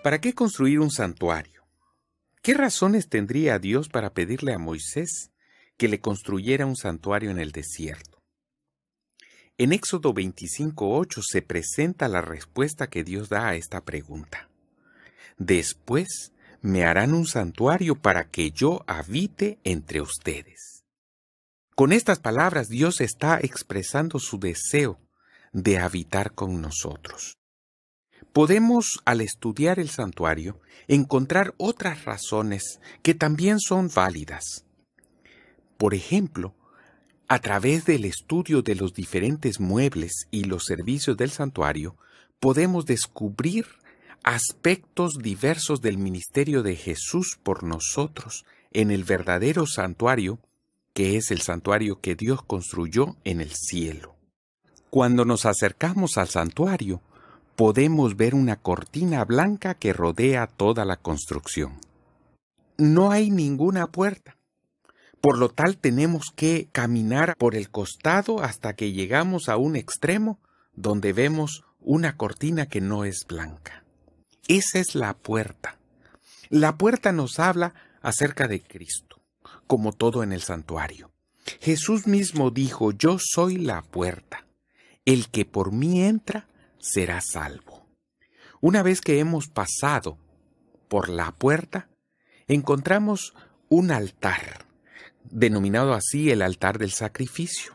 ¿Para qué construir un santuario? ¿Qué razones tendría Dios para pedirle a Moisés que le construyera un santuario en el desierto? En Éxodo 25:8 se presenta la respuesta que Dios da a esta pregunta. Después me harán un santuario para que yo habite entre ustedes. Con estas palabras Dios está expresando su deseo de habitar con nosotros. Podemos, al estudiar el santuario, encontrar otras razones que también son válidas. Por ejemplo, a través del estudio de los diferentes muebles y los servicios del santuario, podemos descubrir aspectos diversos del ministerio de Jesús por nosotros en el verdadero santuario, que es el santuario que Dios construyó en el cielo. Cuando nos acercamos al santuario, podemos ver una cortina blanca que rodea toda la construcción. No hay ninguna puerta. Por lo tal, tenemos que caminar por el costado hasta que llegamos a un extremo donde vemos una cortina que no es blanca. Esa es la puerta. La puerta nos habla acerca de Cristo, como todo en el santuario. Jesús mismo dijo: «Yo soy la puerta. El que por mí entra será salvo». Una vez que hemos pasado por la puerta, encontramos un altar, denominado así el altar del sacrificio.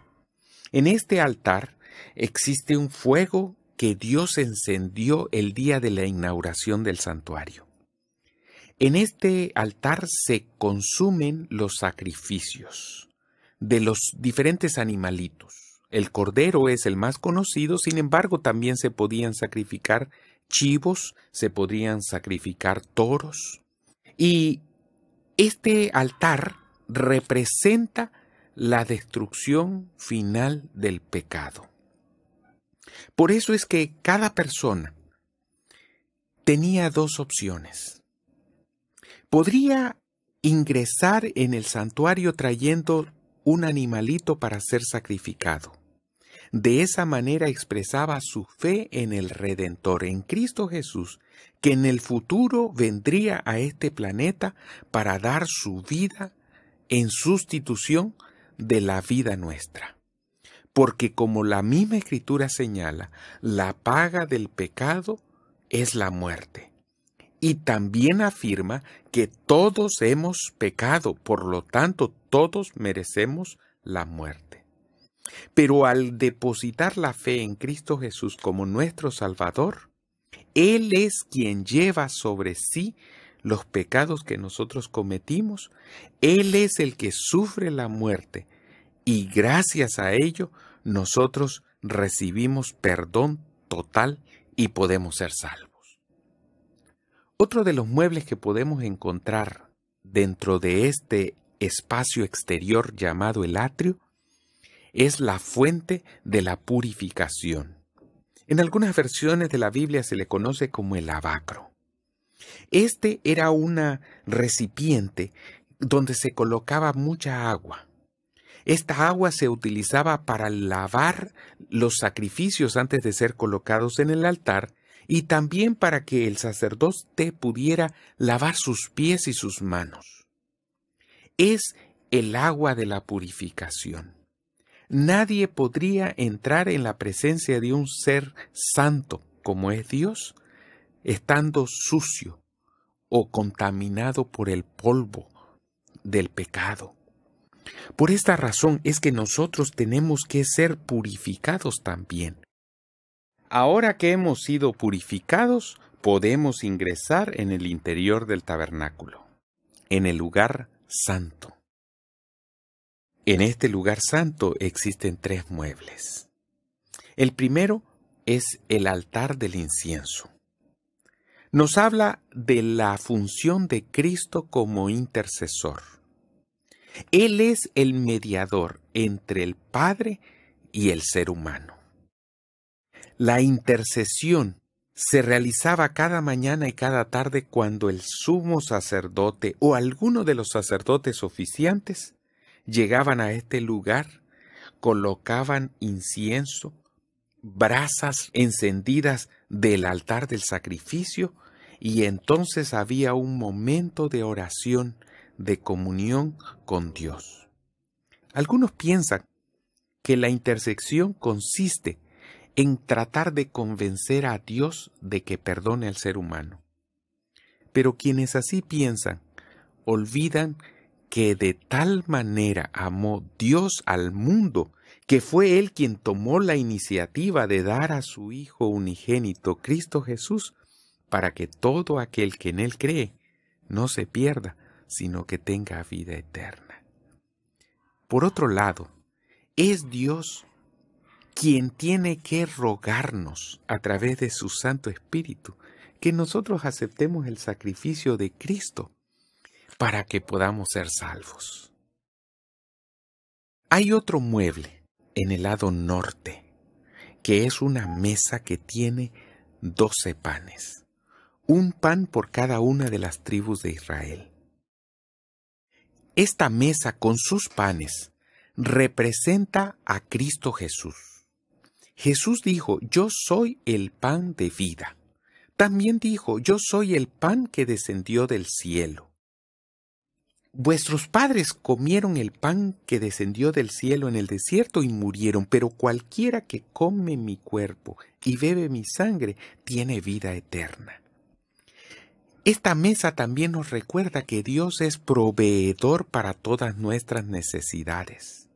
En este altar existe un fuego que Dios encendió el día de la inauguración del santuario. En este altar se consumen los sacrificios de los diferentes animalitos. El cordero es el más conocido, sin embargo, también se podían sacrificar chivos, se podrían sacrificar toros. Y este altar representa la destrucción final del pecado. Por eso es que cada persona tenía dos opciones. Podría ingresar en el santuario trayendo un animalito para ser sacrificado. De esa manera expresaba su fe en el Redentor, en Cristo Jesús, que en el futuro vendría a este planeta para dar su vida en sustitución de la vida nuestra. Porque como la misma Escritura señala, la paga del pecado es la muerte. Y también afirma que todos hemos pecado, por lo tanto todos merecemos la muerte. Pero al depositar la fe en Cristo Jesús como nuestro Salvador, Él es quien lleva sobre sí los pecados que nosotros cometimos. Él es el que sufre la muerte y gracias a ello nosotros recibimos perdón total y podemos ser salvos. Otro de los muebles que podemos encontrar dentro de este espacio exterior llamado el atrio es la fuente de la purificación. En algunas versiones de la Biblia se le conoce como el lavacro. Este era una recipiente donde se colocaba mucha agua. Esta agua se utilizaba para lavar los sacrificios antes de ser colocados en el altar y también para que el sacerdote pudiera lavar sus pies y sus manos. Es el agua de la purificación. Nadie podría entrar en la presencia de un ser santo como es Dios, estando sucio o contaminado por el polvo del pecado. Por esta razón es que nosotros tenemos que ser purificados también. Ahora que hemos sido purificados, podemos ingresar en el interior del tabernáculo, en el lugar santo. En este lugar santo existen 3 muebles. El primero es el altar del incienso. Nos habla de la función de Cristo como intercesor. Él es el mediador entre el Padre y el ser humano. La intercesión se realizaba cada mañana y cada tarde cuando el sumo sacerdote o alguno de los sacerdotes oficiantes llegaban a este lugar, colocaban incienso, brasas encendidas del altar del sacrificio y entonces había un momento de oración, de comunión con Dios. Algunos piensan que la intersección consiste en tratar de convencer a Dios de que perdone al ser humano. Pero quienes así piensan, olvidan que de tal manera amó Dios al mundo, que fue Él quien tomó la iniciativa de dar a su Hijo unigénito, Cristo Jesús, para que todo aquel que en Él cree no se pierda, sino que tenga vida eterna. Por otro lado, es Dios quien tiene que rogarnos a través de su Santo Espíritu que nosotros aceptemos el sacrificio de Cristo para que podamos ser salvos. Hay otro mueble en el lado norte, que es una mesa que tiene 12 panes, un pan por cada una de las tribus de Israel. Esta mesa con sus panes representa a Cristo Jesús. Jesús dijo, yo soy el pan de vida. También dijo, yo soy el pan que descendió del cielo. Vuestros padres comieron el pan que descendió del cielo en el desierto y murieron, pero cualquiera que come mi cuerpo y bebe mi sangre tiene vida eterna. Esta mesa también nos recuerda que Dios es proveedor para todas nuestras necesidades.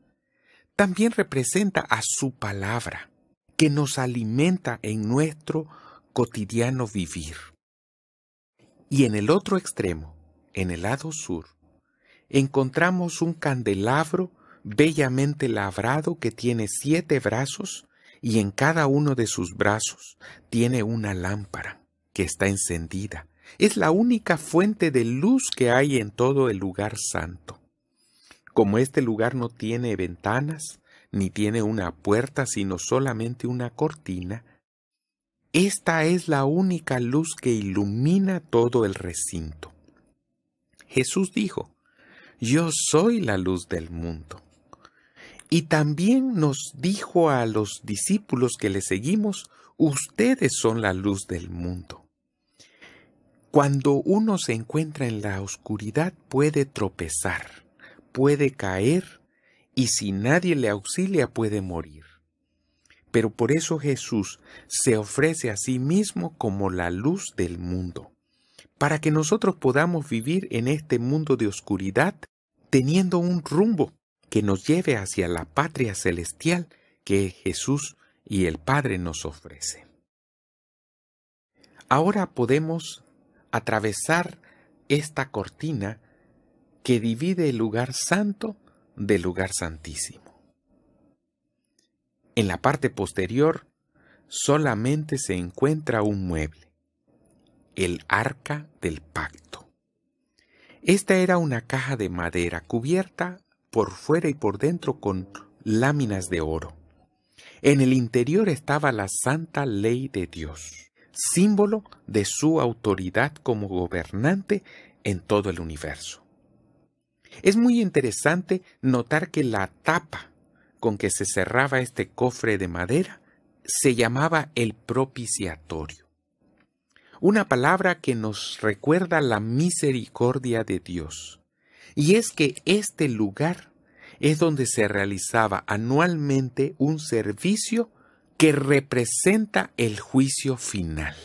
También representa a su palabra, que nos alimenta en nuestro cotidiano vivir. Y en el otro extremo, en el lado sur, encontramos un candelabro bellamente labrado que tiene 7 brazos y en cada uno de sus brazos tiene una lámpara que está encendida. Es la única fuente de luz que hay en todo el lugar santo. Como este lugar no tiene ventanas, ni tiene una puerta, sino solamente una cortina, esta es la única luz que ilumina todo el recinto. Jesús dijo, yo soy la luz del mundo. Y también nos dijo a los discípulos que le seguimos, ustedes son la luz del mundo. Cuando uno se encuentra en la oscuridad puede tropezar, puede caer y si nadie le auxilia puede morir. Pero por eso Jesús se ofrece a sí mismo como la luz del mundo, para que nosotros podamos vivir en este mundo de oscuridad teniendo un rumbo que nos lleve hacia la patria celestial que Jesús y el Padre nos ofrecen. Ahora podemos atravesar esta cortina que divide el lugar santo del lugar santísimo. En la parte posterior solamente se encuentra un mueble, el arca del pacto. Esta era una caja de madera cubierta por fuera y por dentro con láminas de oro. En el interior estaba la santa ley de Dios, símbolo de su autoridad como gobernante en todo el universo. Es muy interesante notar que la tapa con que se cerraba este cofre de madera se llamaba el propiciatorio. Una palabra que nos recuerda la misericordia de Dios. Y es que este lugar es donde se realizaba anualmente un servicio que representa el juicio final.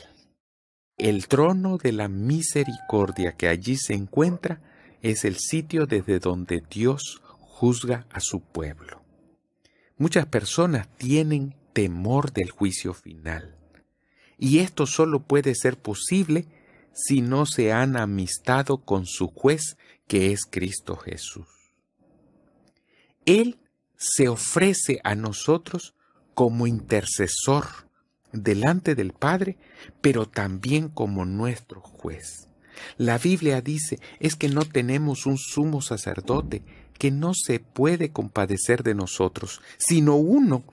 El trono de la misericordia que allí se encuentra es el sitio desde donde Dios juzga a su pueblo. Muchas personas tienen temor del juicio final. Y esto solo puede ser posible si no se han amistado con su juez, que es Cristo Jesús. Él se ofrece a nosotros como intercesor delante del Padre, pero también como nuestro juez. La Biblia dice, es que no tenemos un sumo sacerdote que no se puede compadecer de nosotros, sino uno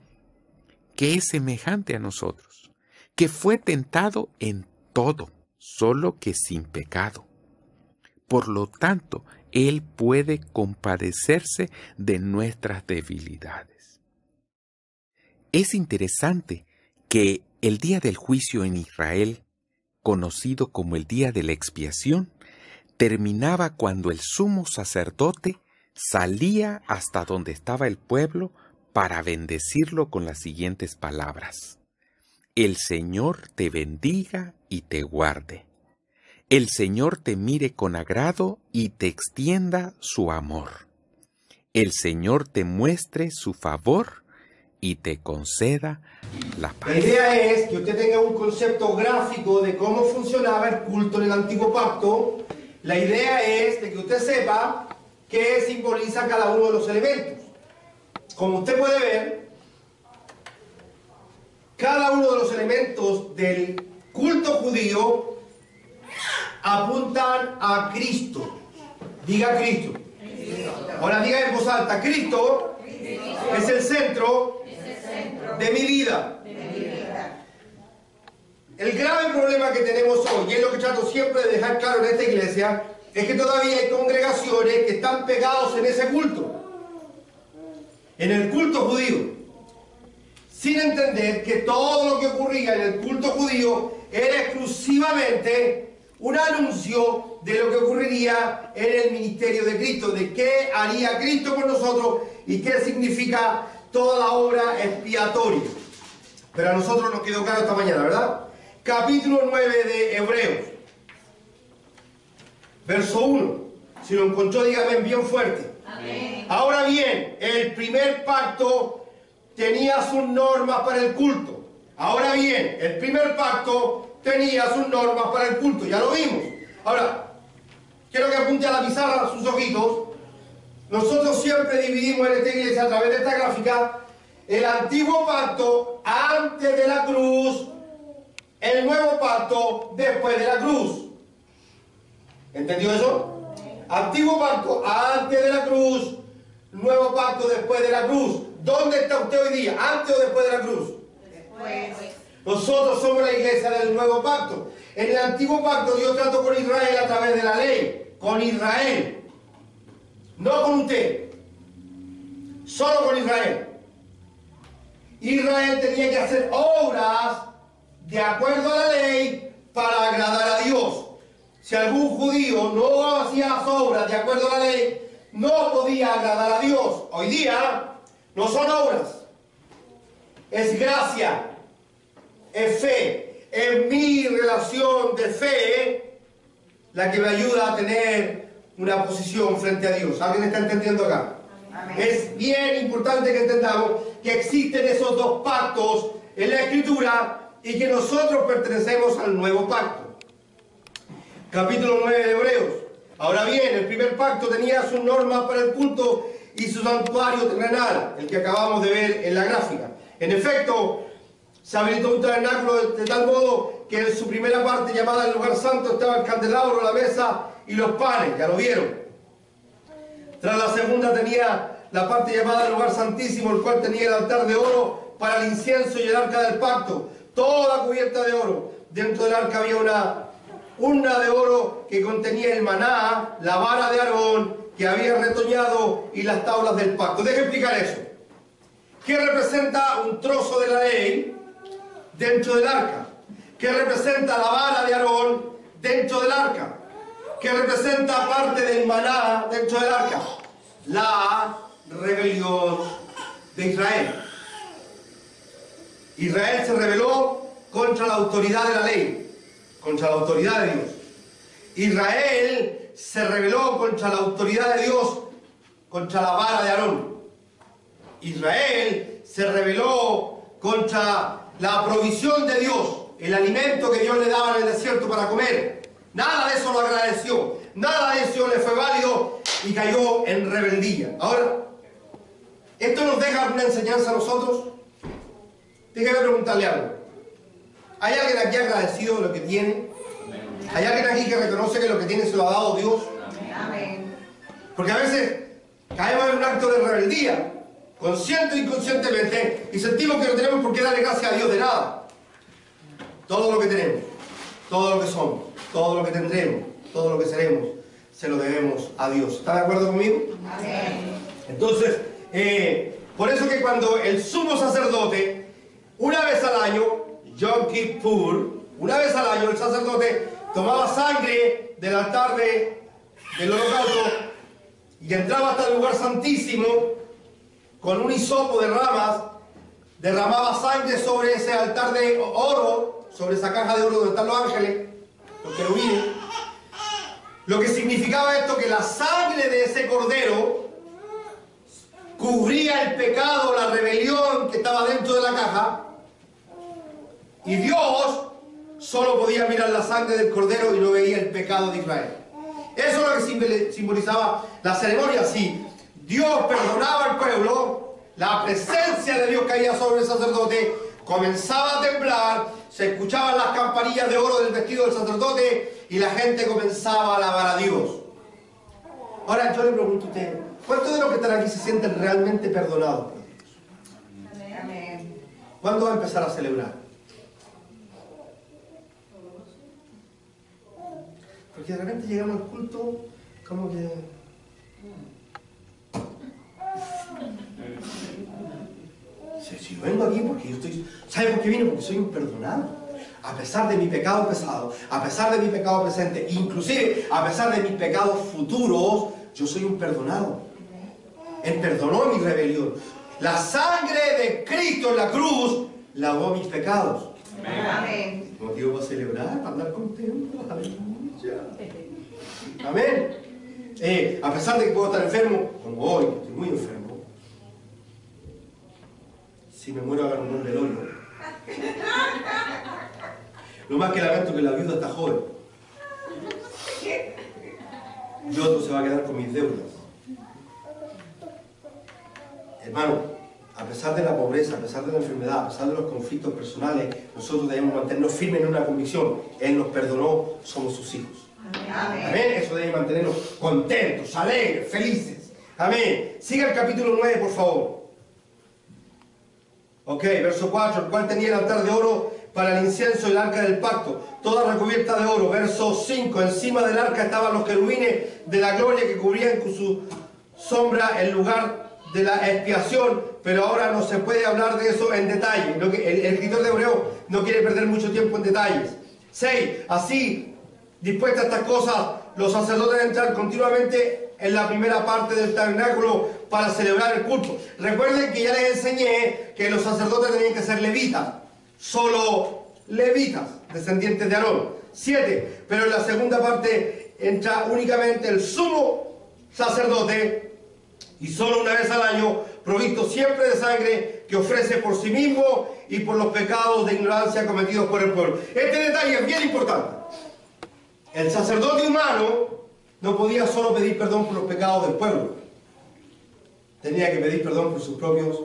que es semejante a nosotros, que fue tentado en todo, solo que sin pecado. Por lo tanto, Él puede compadecerse de nuestras debilidades. Es interesante que el día del juicio en Israel, conocido como el día de la expiación, terminaba cuando el sumo sacerdote salía hasta donde estaba el pueblo para bendecirlo con las siguientes palabras: El Señor te bendiga y te guarde. El Señor te mire con agrado y te extienda su amor. El Señor te muestre su favor y te conceda la paz. La idea es que usted tenga un concepto gráfico de cómo funcionaba el culto en el Antiguo Pacto. La idea es de que usted sepa qué simboliza cada uno de los elementos. Como usted puede ver, cada uno de los elementos del culto judío apuntan a Cristo. Diga Cristo. Ahora diga en voz alta: Cristo es el centro de mi vida. El grave problema que tenemos hoy, y es lo que trato siempre de dejar claro en esta iglesia, es que todavía hay congregaciones que están pegados en ese culto, en el culto judío, sin entender que todo lo que ocurría en el culto judío era exclusivamente un anuncio de lo que ocurriría en el ministerio de Cristo, de qué haría Cristo por nosotros y qué significa toda la obra expiatoria. Pero a nosotros nos quedó claro esta mañana, ¿verdad? Capítulo 9 de Hebreos, verso 1. Si lo encontró, dígame bien fuerte. Amén. Ahora bien, el primer pacto tenía sus normas para el culto. Ahora bien, el primer pacto tenía sus normas para el culto. Ya lo vimos. Ahora, quiero que apunte a la pizarra sus ojitos. Nosotros siempre dividimos en esta iglesia, a través de esta gráfica, el antiguo pacto antes de la cruz, el nuevo pacto después de la cruz. ¿Entendió eso? Antiguo pacto antes de la cruz, nuevo pacto después de la cruz. ¿Dónde está usted hoy día? ¿Antes o después de la cruz? Después. Nosotros somos la iglesia del nuevo pacto. En el antiguo pacto Dios trató con Israel a través de la ley. Con Israel. No con usted. Solo con Israel. Israel tenía que hacer obras de acuerdo a la ley para agradar a Dios. Si algún judío no hacía las obras de acuerdo a la ley, no podía agradar a Dios. Hoy día no son obras, es gracia, es fe, es mi relación de fe la que me ayuda a tener una posición frente a Dios. ¿Alguien está entendiendo acá? Amén. Es bien importante que entendamos que existen esos dos pactos en la Escritura y que nosotros pertenecemos al nuevo pacto. Capítulo 9 de Hebreos. Ahora bien, el primer pacto tenía sus normas para el culto y su santuario terrenal, el que acabamos de ver en la gráfica. En efecto, se habilitó un tabernáculo de tal modo que en su primera parte, llamada el lugar santo, estaba el candelabro, la mesa y los panes. Ya lo vieron. Tras la segunda tenía la parte llamada el lugar santísimo, el cual tenía el altar de oro para el incienso y el arca del pacto, toda cubierta de oro. Dentro del arca había una urna de oro que contenía el maná, la vara de Aarón que había retoñado y las tablas del pacto. Deje explicar eso. ¿Qué representa un trozo de la ley dentro del arca? ¿Qué representa la vara de Aarón dentro del arca? ¿Qué representa parte del maná dentro del arca? La rebelión de Israel. Israel se rebeló contra la autoridad de la ley, contra la autoridad de Dios. Israel se rebeló contra la autoridad de Dios, contra la vara de Aarón. Israel se rebeló contra la provisión de Dios, el alimento que Dios le daba en el desierto para comer. Nada de eso lo agradeció, nada de eso le fue válido y cayó en rebeldía. Ahora, ¿esto nos deja una enseñanza a nosotros? Déjeme preguntarle algo. ¿Hay alguien aquí agradecido de lo que tiene? ¿Hay alguien aquí que reconoce que lo que tiene se lo ha dado Dios? Amén. Porque a veces caemos en un acto de rebeldía, consciente e inconscientemente, y sentimos que no tenemos por qué darle gracias a Dios de nada. Todo lo que tenemos, todo lo que somos, todo lo que tendremos, todo lo que seremos, se lo debemos a Dios. ¿Está de acuerdo conmigo? Amén. Entonces, por eso que cuando el sumo sacerdote, una vez al año, Yom Kippur, Una vez al año el sacerdote tomaba sangre del altar del holocausto y entraba hasta el lugar santísimo con un hisopo de ramas, derramaba sangre sobre ese altar de oro, sobre esa caja de oro donde están los ángeles, los querubines. Lo que significaba esto, que la sangre de ese cordero cubría el pecado, la rebelión que estaba dentro de la caja, y Dios solo podía mirar la sangre del cordero y no veía el pecado de Israel. Eso es lo que simbolizaba la ceremonia. Sí, Dios perdonaba al pueblo, la presencia de Dios caía sobre el sacerdote, comenzaba a temblar, se escuchaban las campanillas de oro del vestido del sacerdote y la gente comenzaba a alabar a Dios. Ahora yo le pregunto a usted, ¿cuántos de los que están aquí se sienten realmente perdonados por Dios? Amén. ¿Cuándo va a empezar a celebrar? Porque de repente llegamos al culto como que... Si yo vengo aquí porque yo estoy... ¿Sabe por qué vine? Porque soy un perdonado. A pesar de mi pecado pasado, a pesar de mi pecado presente, inclusive a pesar de mis pecados futuros, yo soy un perdonado. Él perdonó mi rebelión. La sangre de Cristo en la cruz lavó mis pecados. Amén. Motivo para celebrar, para andar contento. Aleluya. Amén. A pesar de que puedo estar enfermo, como hoy, estoy muy enfermo. Si me muero, hagan un velorio. Lo más que lamento que la viuda está joven. Y otro se va a quedar con mis deudas. Hermano, a pesar de la pobreza, a pesar de la enfermedad, a pesar de los conflictos personales, nosotros debemos mantenernos firmes en una convicción. Él nos perdonó, somos sus hijos. Amén. Amén. Eso debe mantenernos contentos, alegres, felices. Amén. Siga el capítulo 9, por favor. Ok, verso 4, el cual tenía el altar de oro para el incienso y el arca del pacto, toda recubierta de oro. Verso 5, encima del arca estaban los querubines de la gloria que cubrían con su sombra el lugar de la expiación, pero ahora no se puede hablar de eso en detalle. El escritor de Hebreo no quiere perder mucho tiempo en detalles. 6, así, dispuestas estas cosas, los sacerdotes entran continuamente en la primera parte del tabernáculo para celebrar el culto. Recuerden que ya les enseñé que los sacerdotes tenían que ser levitas, solo levitas, descendientes de Aarón. 7, pero en la segunda parte entra únicamente el sumo sacerdote, y solo una vez al año, provisto siempre de sangre, que ofrece por sí mismo y por los pecados de ignorancia cometidos por el pueblo. Este detalle es bien importante. El sacerdote humano no podía solo pedir perdón por los pecados del pueblo. Tenía que pedir perdón por sus propios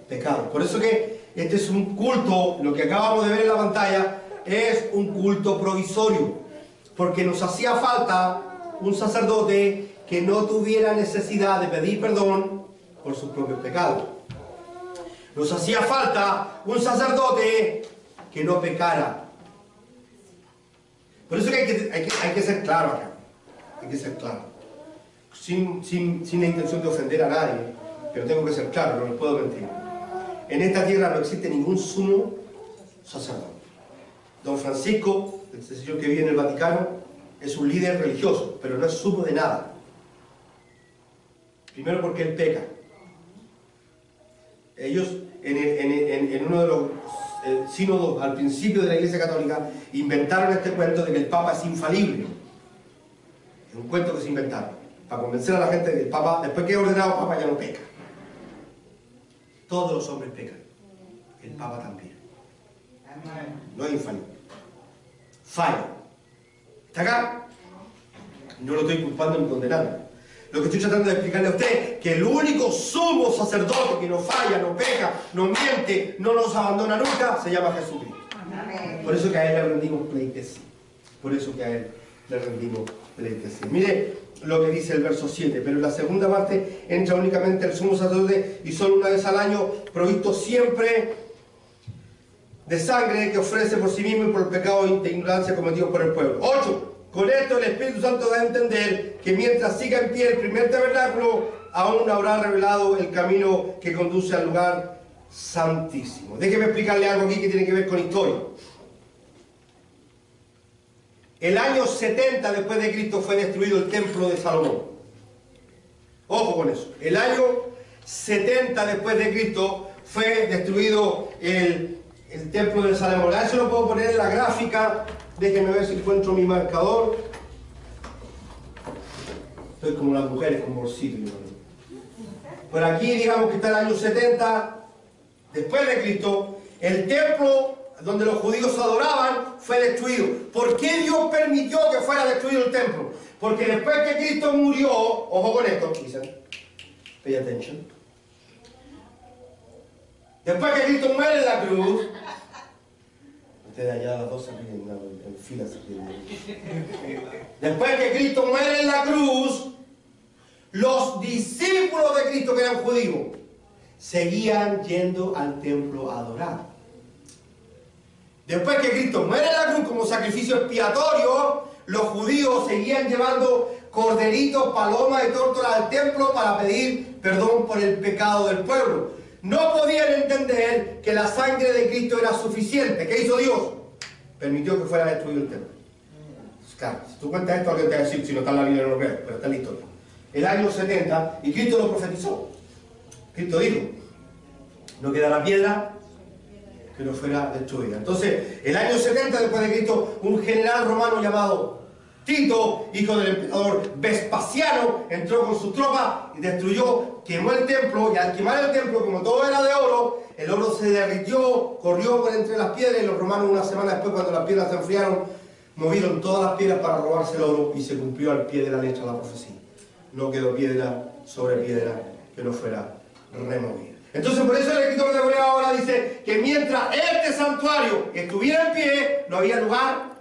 pecados. Por eso que este es un culto, lo que acabamos de ver en la pantalla, es un culto provisorio. Porque nos hacía falta un sacerdote que no tuviera necesidad de pedir perdón por sus propios pecados. Nos hacía falta un sacerdote que no pecara. Por eso que hay que ser claro acá. Hay que ser claro. Sin la intención de ofender a nadie, pero tengo que ser claro, no les puedo mentir. En esta tierra no existe ningún sumo sacerdote. Don Francisco, el señor que vive en el Vaticano, es un líder religioso, pero no es sumo de nada. Primero porque él peca. Ellos, en uno de los sínodos al principio de la Iglesia Católica, inventaron este cuento de que el Papa es infalible. Es un cuento que se inventaron, para convencer a la gente de que el Papa, después que es ordenado Papa, ya no peca. Todos los hombres pecan. El Papa también. No es infalible. Falla. ¿Está acá? No lo estoy culpando ni condenando. Lo que estoy tratando de explicarle a usted, que el único sumo sacerdote que no falla, no peca, no miente, no nos abandona nunca, se llama Jesucristo. Amén. Por eso que a Él le rendimos pleitesía. Por eso que a Él le rendimos pleitesía. Mire lo que dice el verso 7. Pero en la segunda parte entra únicamente el sumo sacerdote y solo una vez al año, provisto siempre de sangre, que ofrece por sí mismo y por el pecado de ignorancia cometidos por el pueblo. 8. Con esto el Espíritu Santo da a entender que mientras siga en pie el primer tabernáculo, aún no habrá revelado el camino que conduce al lugar santísimo. Déjeme explicarle algo aquí que tiene que ver con historia. el año 70 después de Cristo fue destruido el templo de Salomón. Ojo con eso. El año 70 después de Cristo fue destruido el templo de Salomón. A eso lo puedo poner en la gráfica. Déjenme ver si encuentro mi marcador. Estoy como las mujeres con bolsillo. Por aquí digamos que está el año 70 después de Cristo. El templo donde los judíos adoraban fue destruido. ¿Por qué Dios permitió que fuera destruido el templo? Porque después que Cristo murió, ojo con esto, listen, pay attention. Después que Cristo muere en la cruz, ustedes allá las dos se ríen, en fila se ríen. Después que Cristo muere en la cruz, los discípulos de Cristo que eran judíos seguían yendo al templo a adorar. Después que Cristo muere en la cruz como sacrificio expiatorio, los judíos seguían llevando corderitos, palomas y tórtolas al templo para pedir perdón por el pecado del pueblo. No podían entender que la sangre de Cristo era suficiente. ¿Qué hizo Dios? Permitió que fuera destruido el templo. Claro, si tú cuentas esto, alguien te va a decir, si no está en la Biblia no lo crees, pero está en la historia. El año 70, y Cristo lo profetizó. Cristo dijo, no quedará piedra que no fuera destruida. Entonces, el año 70 después de Cristo, un general romano llamado Tito, hijo del emperador Vespasiano, entró con sus tropas y destruyó, quemó el templo, y al quemar el templo, como todo era de oro, el oro se derritió, corrió por entre las piedras, y los romanos una semana después, cuando las piedras se enfriaron, movieron todas las piedras para robarse el oro, y se cumplió al pie de la letra la profecía. No quedó piedra sobre piedra que no fuera removida. Entonces por eso el escritor de Hebreo ahora dice que mientras este santuario estuviera en pie, no había lugar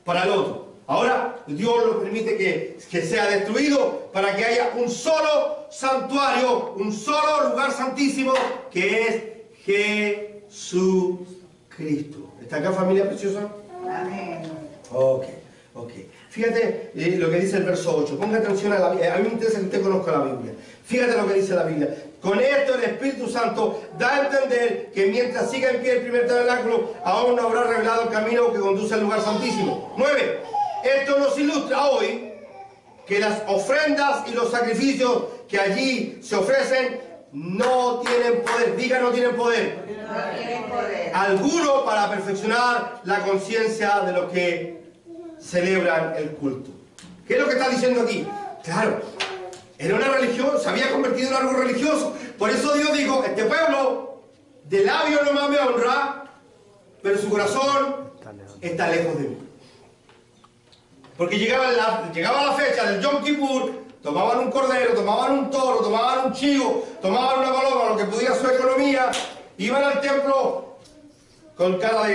para el otro. Ahora Dios lo permite que sea destruido para que haya un solo santuario, un solo lugar santísimo, que es Jesucristo. ¿Está acá, familia preciosa? Amén. Ok. Fíjate lo que dice el verso 8. Ponga atención a la Biblia. A mí me interesa que usted conozca la Biblia. Fíjate lo que dice la Biblia. Con esto el Espíritu Santo da a entender que mientras siga en pie el primer tabernáculo, aún no habrá revelado el camino que conduce al lugar santísimo. 9. Esto nos ilustra hoy que las ofrendas y los sacrificios que allí se ofrecen no tienen poder. Diga, no tienen poder. No tienen poder alguno para perfeccionar la conciencia de los que celebran el culto. ¿Qué es lo que está diciendo aquí? Claro, era una religión, se había convertido en algo religioso. Por eso Dios dijo, este pueblo de labios nomás me honra, pero su corazón está lejos de mí. Porque llegaba la fecha del Yom Kippur, tomaban un cordero, tomaban un toro, tomaban un chivo, tomaban una paloma, lo que pudiera su economía, iban al templo con cara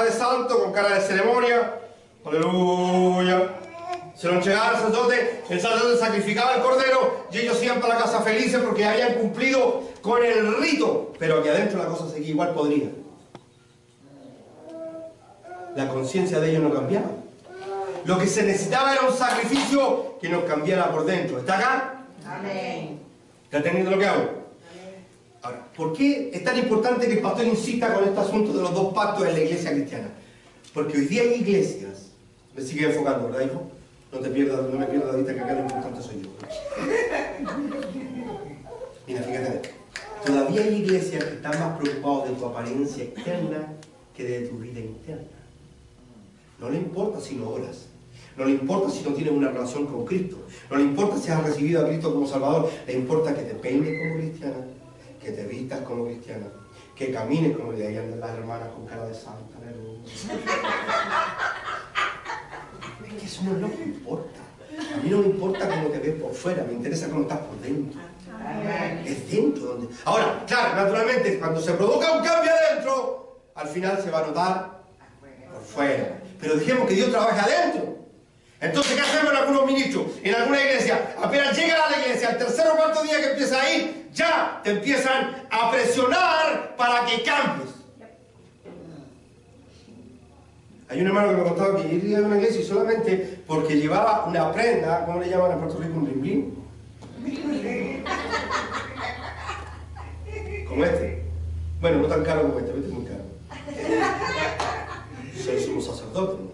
de santo, con cara de ceremonia. Aleluya. Se lo entregaba al sacerdote, el sacerdote sacrificaba el cordero y ellos iban para la casa felices porque habían cumplido con el rito. Pero aquí adentro la cosa seguía igual podrida. La conciencia de ellos no cambiaba. Lo que se necesitaba era un sacrificio que nos cambiara por dentro. ¿Está acá? Amén. ¿Está entendiendo lo que hago? Ahora, ¿por qué es tan importante que el pastor insista con este asunto de los dos pactos en la iglesia cristiana? Porque hoy día hay iglesias. Me sigue enfocando, ¿verdad, hijo? No me pierdas de vista que acá lo importante soy yo. Mira, fíjate. Todavía hay iglesias que están más preocupados de tu apariencia externa que de tu vida interna. No le importa si no oras. No le importa si no tienes una relación con Cristo. No le importa si has recibido a Cristo como Salvador. Le importa que te peines como cristiana, que te vistas como cristiana, que camines como de ahí andan las hermanas con cara de santa. Es que eso no es lo que importa. A mí no me importa cómo te ves por fuera, me interesa cómo estás por dentro. Amén. Es dentro donde... Ahora, claro, naturalmente, cuando se produzca un cambio adentro, al final se va a notar por fuera. Pero dejemos que Dios trabaje adentro. Entonces, ¿qué hacemos en algunos ministros? En alguna iglesia, apenas llega a la iglesia, el tercer o cuarto día que empieza a ir, ya te empiezan a presionar para que cambies. Hay un hermano que me contaba que iría a una iglesia y solamente porque llevaba una prenda, ¿cómo le llaman en Puerto Rico? Un bling bling. Como este. Bueno, no tan caro como este es muy caro. Soy sumo sacerdote, ¿no?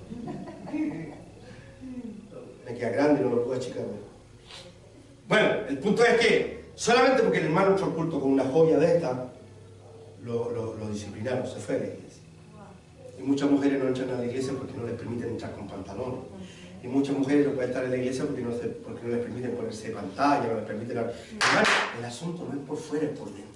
el punto es que solamente porque el hermano entró al culto con una joya de esta, lo disciplinaron, se fue a la iglesia. Y muchas mujeres no entran a la iglesia porque no les permiten entrar con pantalones. Y muchas mujeres no pueden estar en la iglesia porque no les permiten ponerse pantalla, no les permiten... Hermano, el asunto no es por fuera, es por dentro.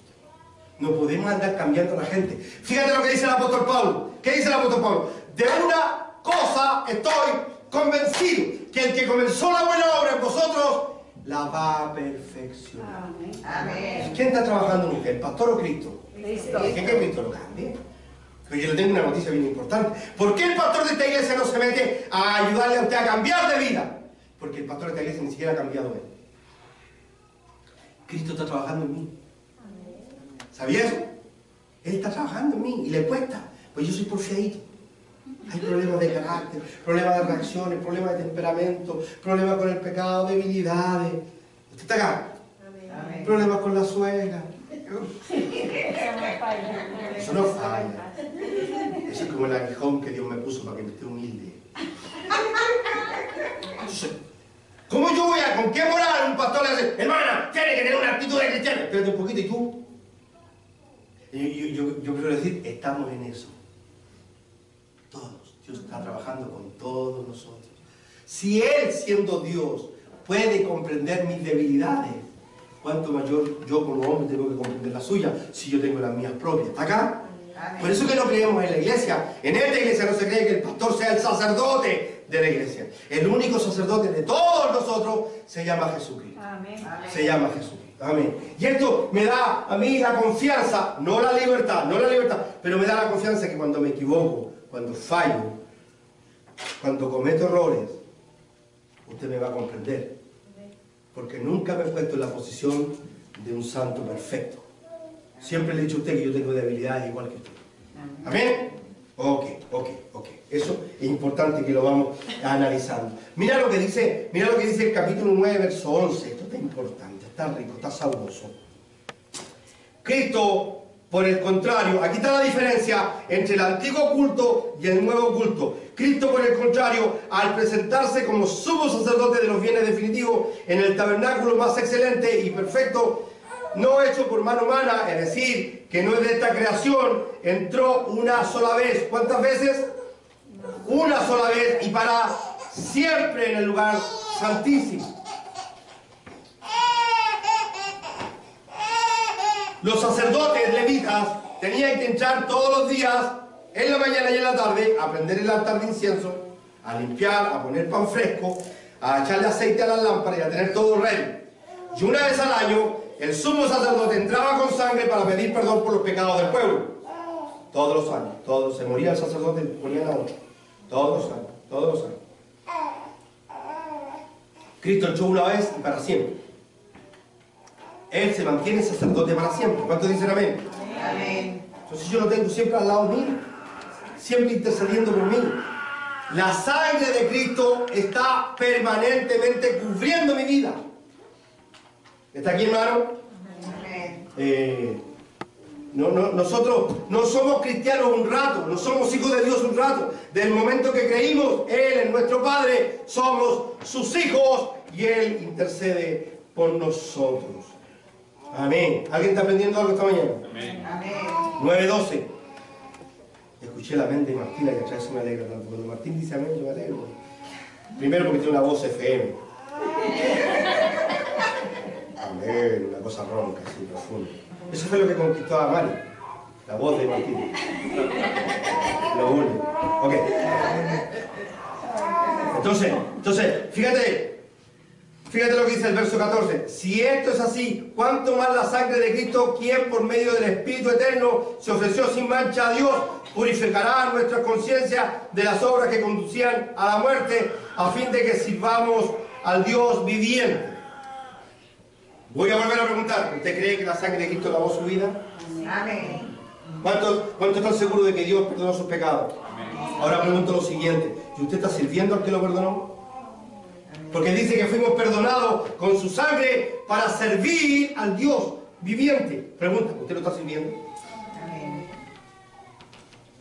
No podemos andar cambiando a la gente. Fíjate lo que dice el apóstol Pablo. ¿Qué dice el apóstol Pablo? De una cosa estoy convencido, que el que comenzó la buena obra en vosotros, la va a perfeccionar. Amén. ¿Quién está trabajando en usted? ¿El pastor o Cristo? Cristo. ¿Qué que Cristo lo cambie? Pero yo le tengo una noticia bien importante. ¿Por qué el pastor de esta iglesia no se mete a ayudarle a usted a cambiar de vida? Porque el pastor de esta iglesia ni siquiera ha cambiado él. Cristo está trabajando en mí. ¿Sabía eso? Él está trabajando en mí y le cuesta. Pues yo soy porfiadito. Hay problemas de carácter, problemas de reacciones, problemas de temperamento, problemas con el pecado, debilidades. ¿Usted está acá? Amén. Problemas con la suegra. Eso no falla. Eso es como el aguijón que Dios me puso para que me esté humilde. Entonces, ¿cómo yo voy a, con qué moral un pastor le dice, hermana, tiene que tener una actitud de cristiano? Espérate un poquito, ¿y tú? Yo quiero decir, estamos en eso. Todos. Dios está trabajando con todos nosotros. Si Él, siendo Dios, puede comprender mis debilidades, ¿cuánto mayor yo como hombre tengo que comprender la suya si yo tengo las mías propias? ¿Está acá? Amén. Por eso que no creemos en la iglesia. En esta iglesia no se cree que el pastor sea el sacerdote de la iglesia. El único sacerdote de todos nosotros se llama Jesucristo. Amén. Se llama Jesucristo. Amén. Y esto me da a mí la confianza, no la libertad, pero me da la confianza que cuando me equivoco, cuando fallo, cuando cometo errores, usted me va a comprender. Porque nunca me he puesto en la posición de un santo perfecto. Siempre le he dicho a usted que yo tengo debilidades igual que usted. ¿Amén? Ok. Eso es importante que lo vamos analizando. Mira lo que dice el capítulo 9, verso 11. Esto está importante, está rico, está sabroso. Cristo, por el contrario, aquí está la diferencia entre el antiguo culto y el nuevo culto. Cristo, por el contrario, al presentarse como sumo sacerdote de los bienes definitivos en el tabernáculo más excelente y perfecto, no hecho por mano humana, es decir, que no es de esta creación, entró una sola vez. ¿Cuántas veces? Una sola vez y para siempre en el lugar santísimo. Los sacerdotes levitas tenían que entrar todos los días, en la mañana y en la tarde, a prender el altar de incienso, a limpiar, a poner pan fresco, a echarle aceite a las lámparas y a tener todo ready. Y una vez al año, el sumo sacerdote entraba con sangre para pedir perdón por los pecados del pueblo. Todos los años, se moría el sacerdote y ponían a otro. Todos los años. Cristo entró una vez y para siempre. Él se mantiene sacerdote para siempre. ¿Cuántos dicen amén? Amén. Entonces yo lo tengo siempre al lado mío, siempre intercediendo por mí. La sangre de Cristo está permanentemente cubriendo mi vida. ¿Está aquí, hermano? Amén. Nosotros no somos cristianos un rato, no somos hijos de Dios un rato. Del momento que creímos, Él es nuestro Padre, somos sus hijos y Él intercede por nosotros. Amén. ¿Alguien está aprendiendo algo esta mañana? Amén. 9:12. Escuché la mente de Martina, que atrás eso me alegra tanto. Cuando Martín dice amén, yo me alegro. Primero porque tiene una voz FM. Amén, una cosa ronca, así, profunda. Eso fue lo que conquistó a Mari, la voz de Martín. Lo único. Ok. Entonces, fíjate lo que dice el verso 14. Si esto es así, ¿cuánto más la sangre de Cristo, quien por medio del Espíritu Eterno se ofreció sin mancha a Dios, purificará nuestra conciencia de las obras que conducían a la muerte, a fin de que sirvamos al Dios viviente? Voy a volver a preguntar, ¿usted cree que la sangre de Cristo lavó su vida? Amén. ¿Cuántos están seguros de que Dios perdonó sus pecados? Ahora pregunto lo siguiente, ¿y usted está sirviendo al que lo perdonó? Porque dice que fuimos perdonados con su sangre para servir al Dios viviente. Pregunta, ¿usted lo está sirviendo? Amén.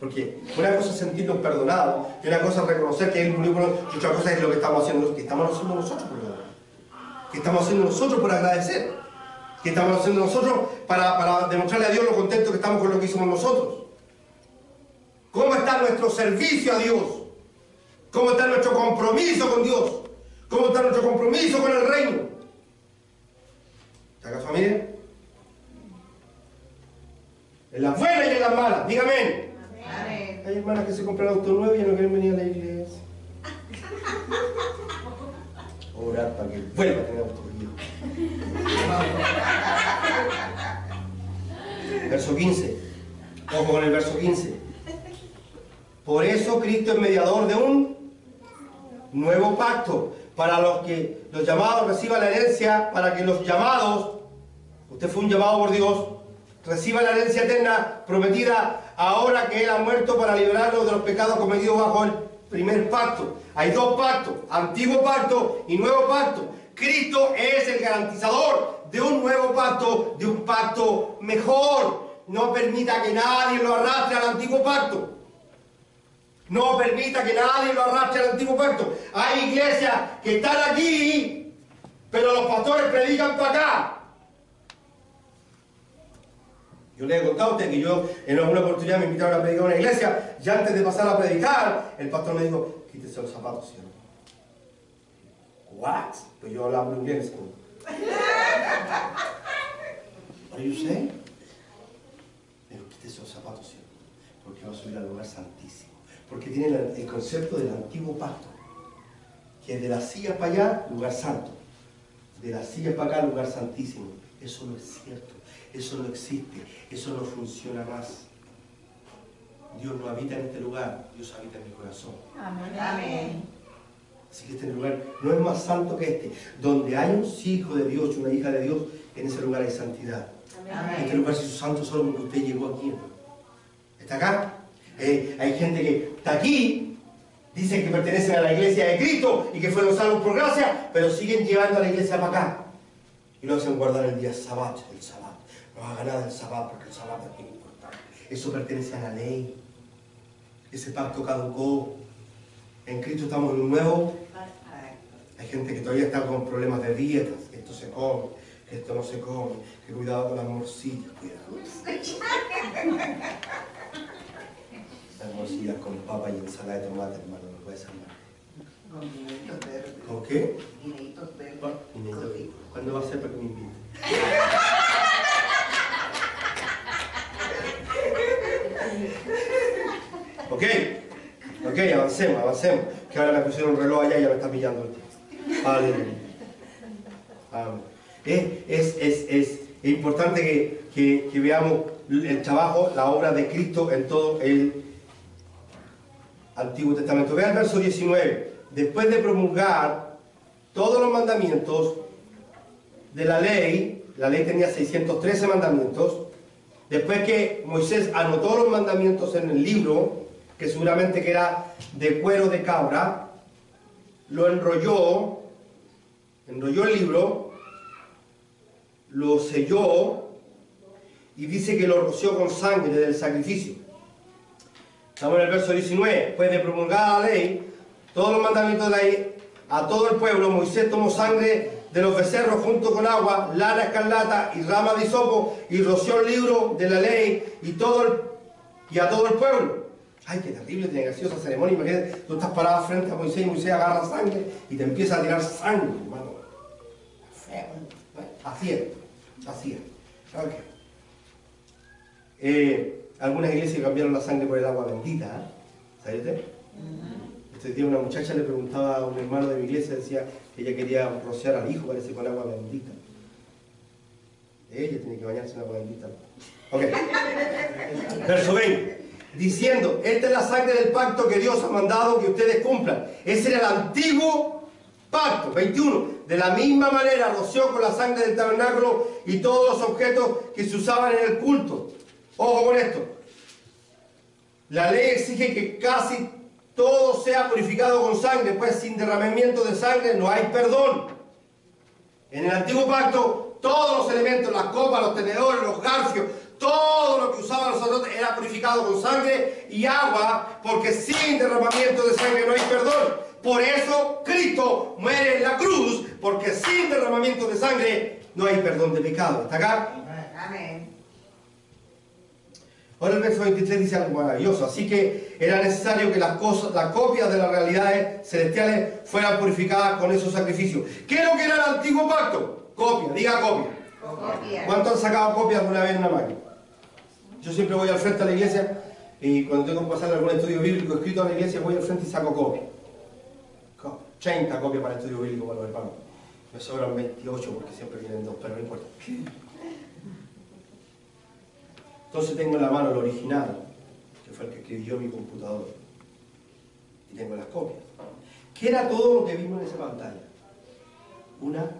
Porque una cosa es sentirnos perdonados, y una cosa es reconocer que Él murió por nosotros, y otra cosa es lo que estamos haciendo nosotros por Dios. ¿Qué estamos haciendo nosotros por agradecer? ¿Qué estamos haciendo nosotros para demostrarle a Dios lo contentos que estamos con lo que hicimos nosotros? ¿Cómo está nuestro servicio a Dios? ¿Cómo está nuestro compromiso con Dios? ¿Cómo está nuestro compromiso con el reino? ¿Está acá, familia? En las buenas y en las malas, dígame. Amén. Hay hermanas que se compran auto nuevo y ya no quieren venir a la iglesia. Orar para que vuelva a tener auto viejo. Verso 15. Ojo con el verso 15. Por eso Cristo es mediador de un nuevo pacto, para que los llamados reciban la herencia, para que los llamados, usted fue un llamado por Dios, reciban la herencia eterna prometida ahora que Él ha muerto para liberarlos de los pecados cometidos bajo el primer pacto. Hay dos pactos, antiguo pacto y nuevo pacto. Cristo es el garantizador de un nuevo pacto, de un pacto mejor. No permita que nadie lo arrastre al antiguo pacto. No permita que nadie lo arrastre al antiguo pacto. Hay iglesias que están aquí, pero los pastores predican para acá. Yo le he contado a usted que yo en alguna oportunidad me invitaron a predicar a una iglesia y antes de pasar a predicar, el pastor me dijo, quítese los zapatos, ¿cierto? ¿What? Pues yo hablaba inglés. ¿Are you saying? Pero quítese los zapatos, ¿cierto? Porque va a subir al lugar santísimo. Porque tienen el concepto del antiguo pacto, que de la silla para allá, lugar santo, de la silla para acá, lugar santísimo. Eso no es cierto, eso no existe, eso no funciona más. Dios no habita en este lugar, Dios habita en mi corazón. Amén. Amén. Así que este lugar no es más santo que este. Donde hay un hijo de Dios y una hija de Dios, en ese lugar hay santidad. Amén. Este lugar se hizo santo solo porque usted llegó aquí. ¿Está acá? Hay gente que está aquí, dicen que pertenecen a la iglesia de Cristo y que fueron salvos por gracia, pero siguen llevando a la iglesia para acá. Y lo hacen guardar el día sábado, el sábado. No haga nada del sábado porque el sábado es bien importante. Eso pertenece a la ley. Ese pacto caducó. En Cristo estamos en un nuevo. Hay gente que todavía está con problemas de dietas, que esto se come, que esto no se come, que cuidado con las morcillas, cuidado. Las morcillas con papa y ensalada de tomate, hermano, no puede ser mal. Con guineitos verdes. ¿Con qué? Guineitos verdes. ¿Cuándo va a ser para que me invite? Ok, avancemos. Que ahora me pusieron un reloj allá y ya me está pillando el tiempo. Aleluya. Amén. Es importante que veamos el trabajo, la obra de Cristo en todo el Antiguo Testamento. Vea el verso 19. Después de promulgar todos los mandamientos de la ley tenía 613 mandamientos. Después que Moisés anotó los mandamientos en el libro, que seguramente que era de cuero de cabra, lo enrolló el libro, lo selló y dice que lo roció con sangre del sacrificio. Estamos en el verso 19. Después de promulgar la ley, todos los mandamientos de la ley, a todo el pueblo, Moisés tomó sangre de los becerros junto con agua, lana escarlata y rama de hisopo, y roció el libro de la ley y a todo el pueblo. Ay, qué terrible, qué graciosa ceremonia. Imagínate, tú estás parado frente a Moisés y Moisés agarra sangre y te empieza a tirar sangre, hermano. Así es. Okay. Algunas iglesias cambiaron la sangre por el agua bendita, ¿sabe usted? Este día una muchacha le preguntaba a un hermano de mi iglesia, decía que ella quería rociar al hijo, parece, con agua bendita. Ella tiene que bañarse en agua bendita. Ok. Verso 20. Diciendo, esta es la sangre del pacto que Dios ha mandado que ustedes cumplan. Ese era el antiguo pacto. 21. De la misma manera roció con la sangre del tabernáculo y todos los objetos que se usaban en el culto. Ojo con esto. La ley exige que casi todo sea purificado con sangre, pues sin derramamiento de sangre no hay perdón. En el antiguo pacto, todos los elementos, las copas, los tenedores, los garfios, todo lo que usaban los sacerdotes era purificado con sangre y agua, porque sin derramamiento de sangre no hay perdón. Por eso Cristo muere en la cruz, porque sin derramamiento de sangre no hay perdón de pecado. ¿Está acá? Amén. Ahora el verso 23 dice algo maravilloso. Así que era necesario que las copias de las realidades celestiales fueran purificadas con esos sacrificios. ¿Qué es lo que era el antiguo pacto? Copia, diga copia. Copia. ¿Cuántos han sacado copias alguna vez en una máquina? Yo siempre voy al frente a la iglesia y cuando tengo que pasar algún estudio bíblico escrito a la iglesia voy al frente y saco copias. 80 copias para el estudio bíblico para los hermanos. Me sobran 28 porque siempre vienen dos, pero no importa. Entonces tengo en la mano el original, que fue el que escribió mi computador. Y tengo las copias. ¿Qué era todo lo que vimos en esa pantalla? Una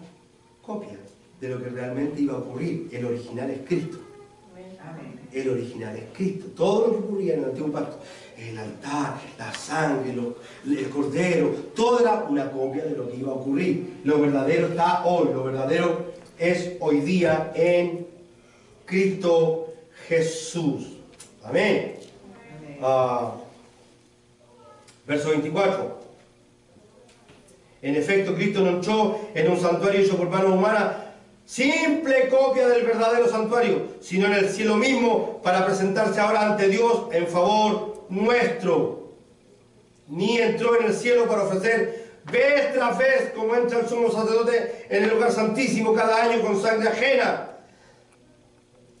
copia de lo que realmente iba a ocurrir. El original es Cristo. Amén. El original es Cristo. Todo lo que ocurría en el antiguo pacto, el altar, la sangre, el cordero, todo era una copia de lo que iba a ocurrir. Lo verdadero está hoy. Lo verdadero es hoy día en Cristo Jesús. Amén. Verso 24. En efecto, Cristo no entró en un santuario hecho por manos humanas, simple copia del verdadero santuario, sino en el cielo mismo, para presentarse ahora ante Dios en favor nuestro. Ni entró en el cielo para ofrecer vez tras vez, como entra el sumo sacerdote en el lugar santísimo cada año con sangre ajena.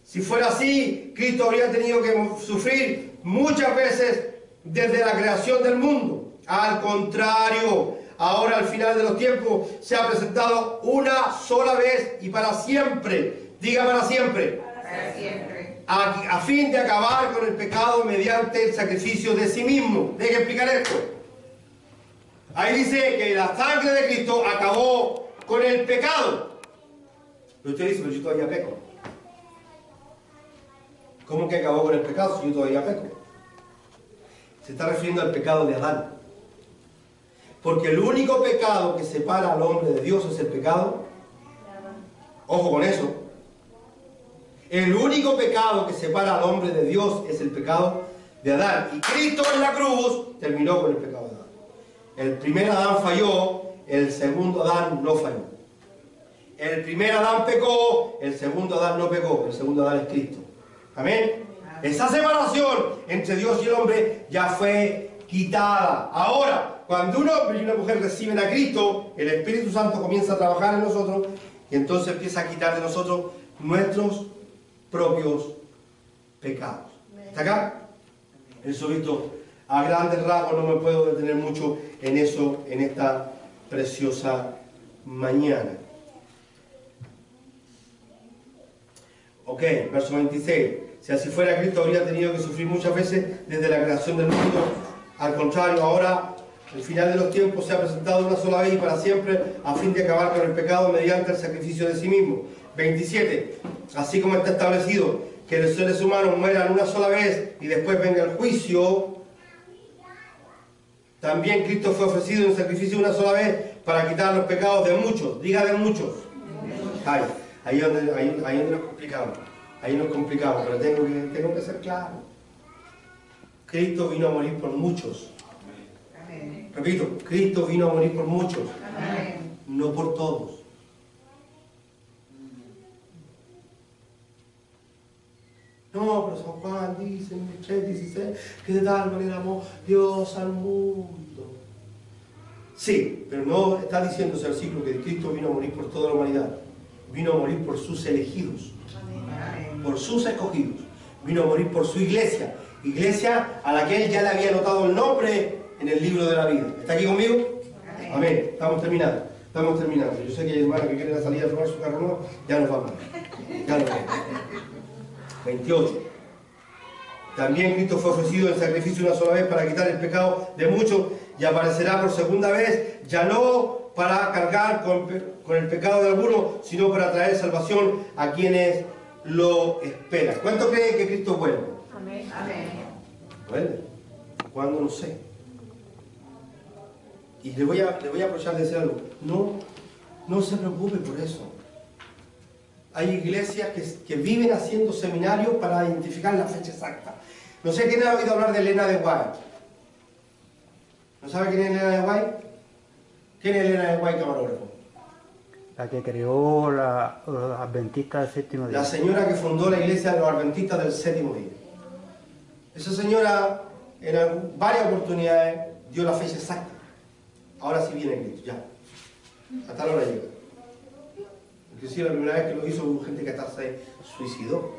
Si fuera así, Cristo habría tenido que sufrir muchas veces desde la creación del mundo. Al contrario, ahora al final de los tiempos se ha presentado una sola vez y para siempre. Diga para siempre. Para siempre. A fin de acabar con el pecado mediante el sacrificio de sí mismo. Deje explicar esto. Ahí dice que la sangre de Cristo acabó con el pecado. Pero usted dice, pero yo todavía peco. ¿Cómo que acabó con el pecado si yo todavía peco? Se está refiriendo al pecado de Adán. Porque el único pecado que separa al hombre de Dios es el pecado. Ojo con eso. El único pecado que separa al hombre de Dios es el pecado de Adán. Y Cristo en la cruz terminó con el pecado de Adán. El primer Adán falló, el segundo Adán no falló. El primer Adán pecó, el segundo Adán no pecó. El segundo Adán es Cristo. Amén. Esa separación entre Dios y el hombre ya fue quitada. Ahora, cuando un hombre y una mujer reciben a Cristo, el Espíritu Santo comienza a trabajar en nosotros y entonces empieza a quitar de nosotros nuestros propios pecados. ¿Está acá? Eso visto a grandes rasgos, no me puedo detener mucho en eso en esta preciosa mañana. Ok, verso 26. Si así fuera, Cristo habría tenido que sufrir muchas veces desde la creación del mundo. Al contrario, ahora, el final de los tiempos se ha presentado una sola vez y para siempre, a fin de acabar con el pecado mediante el sacrificio de sí mismo. 27. Así como está establecido que los seres humanos mueran una sola vez y después venga el juicio, también Cristo fue ofrecido en sacrificio una sola vez para quitar los pecados de muchos. Diga de muchos. Ahí donde nos complicamos. Ahí nos complicamos, pero tengo que ser claro. Cristo vino a morir por muchos. Amén. Repito, Cristo vino a morir por muchos, Amén. no por todos. No, pero San Juan dice en el 3:16 que de tal manera amó Dios al mundo. Sí, pero no está diciendo ese versículo que Cristo vino a morir por toda la humanidad. Vino a morir por sus elegidos, por sus escogidos. Vino a morir por su iglesia. Iglesia a la que Él ya le había anotado el nombre en el libro de la vida. ¿Está aquí conmigo? Amén. Amén. Estamos terminando. Yo sé que hay hermanos que quieren salir a probar su carro nuevo. Ya nos vamos. Ya nos vamos. 28. También Cristo fue ofrecido en sacrificio una sola vez para quitar el pecado de muchos y aparecerá por segunda vez, ya no para cargar con el pecado de algunos, sino para traer salvación a quienes lo esperan. ¿Cuántos creen que Cristo vuelve? Amén. Amén. ¿Vuelve? ¿Cuándo? No sé. Y le voy a aprovechar de decir algo. No se preocupe por eso. Hay iglesias que viven haciendo seminarios para identificar la fecha exacta. No sé quién ha oído hablar de Elena de White. ¿No sabe quién es Elena de White? ¿Quién es Elena de White, camarógrafo? La que creó los adventistas del séptimo día. La señora que fundó la iglesia de los adventistas del séptimo día. Esa señora en varias oportunidades dio la fecha exacta. Ahora sí viene Cristo, ya. Hasta la hora llega. Inclusive la primera vez que lo hizo hubo gente que hasta se suicidó.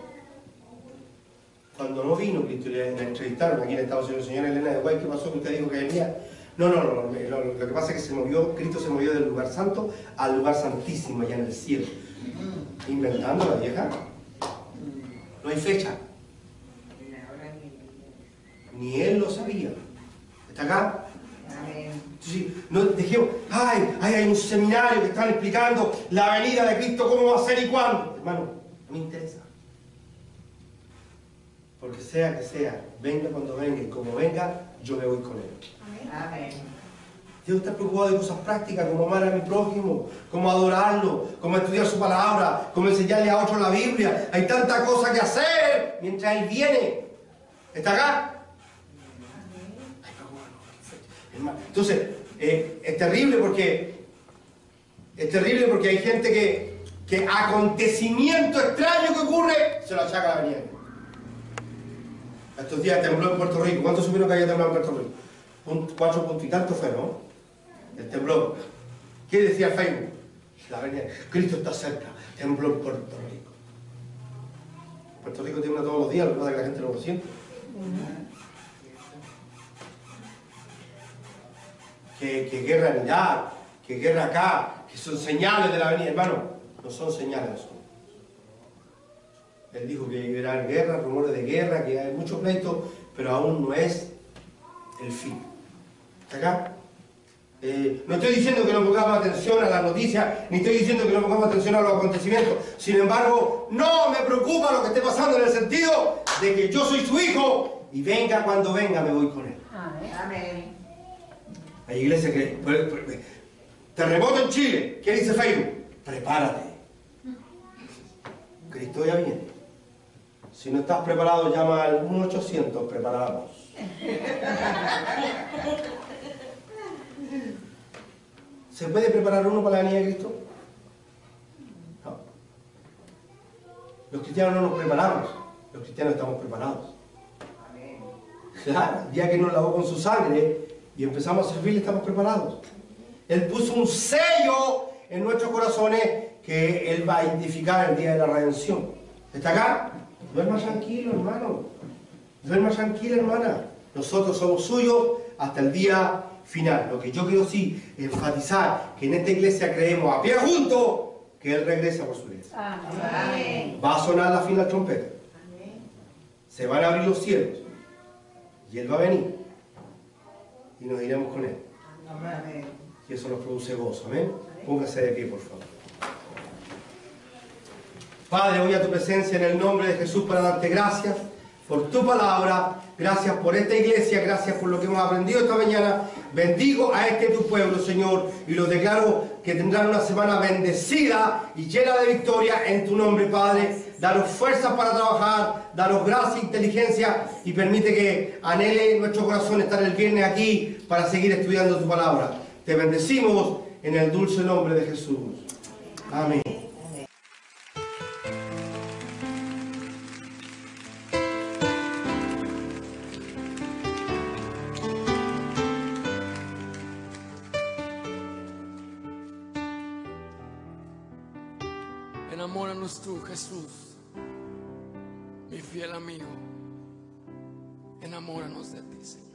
Cuando no vino Cristo, la entrevistaron aquí en Estados Unidos, señora Elena de White, ¿qué pasó? Que usted dijo que venía. No, lo que pasa es que Cristo se movió del lugar santo al lugar santísimo, allá en el cielo. Inventando la vieja. No hay fecha. Ni él lo sabía. ¿Está acá? Amén. Entonces, no dejemos, hay un seminario que están explicando la venida de Cristo, cómo va a ser y cuándo. Hermano, no me interesa. Porque sea que sea, venga cuando venga y como venga, yo me voy con él. Amén. Dios está preocupado de cosas prácticas, como amar a mi prójimo, como adorarlo, como estudiar su palabra, como enseñarle a otros la Biblia. Hay tanta cosa que hacer mientras Él viene. ¿Está acá? Entonces, es terrible porque hay gente que acontecimiento extraño que ocurre se lo achaca a la venida. Estos días tembló en Puerto Rico. ¿Cuántos supieron que había temblado en Puerto Rico? 4 puntos y tanto fue, ¿no? El temblor. ¿Qué decía el Facebook? La venida. Cristo está cerca. Tembló en Puerto Rico. Puerto Rico tiembla todos los días, lo que pasa es que la gente no lo siente. Que guerra en Irak, que guerra acá, que son señales de la venida, hermano. No son señales. Él dijo que iba a haber guerra, rumores de guerra, que hay muchos pleitos, pero aún no es el fin. ¿Está acá? No estoy diciendo que no pongamos atención a las noticias, ni estoy diciendo que no pongamos atención a los acontecimientos. Sin embargo, no me preocupa lo que esté pasando en el sentido de que yo soy su hijo y venga cuando venga, me voy con él. Amén. Hay iglesias que... Terremoto en Chile. ¿Qué dice Facebook? Prepárate. Cristo ya viene. Si no estás preparado, llama al 1-800, preparados. ¿Se puede preparar uno para la venida de Cristo? No. Los cristianos no nos preparamos. Los cristianos estamos preparados. Claro, el día que nos lavó con su sangre y empezamos a servirle, estamos preparados. Él puso un sello en nuestros corazones que Él va a identificar el día de la redención. ¿Está acá? Duerma tranquilo, hermano. Duerma tranquila, hermana. Nosotros somos suyos hasta el día final. Lo que yo quiero sí enfatizar, que en esta iglesia creemos a pie juntos que Él regresa por su iglesia. Amén. Va a sonar la final trompeta. Se van a abrir los cielos. Y Él va a venir. Y nos iremos con Él. Amén. Y eso nos produce gozo. Amén. Póngase de pie, por favor. Padre, voy a tu presencia en el nombre de Jesús para darte gracias por tu palabra. Gracias por esta iglesia. Gracias por lo que hemos aprendido esta mañana. Bendigo a tu pueblo, Señor. Y lo declaro que tendrán una semana bendecida y llena de victoria en tu nombre, Padre. Danos fuerzas para trabajar. Danos gracia e inteligencia. Y permite que anhele nuestro corazón estar el viernes aquí para seguir estudiando tu palabra. Te bendecimos en el dulce nombre de Jesús. Amén. Enamóranos tú, Jesús, mi fiel amigo. Enamóranos de ti, Señor.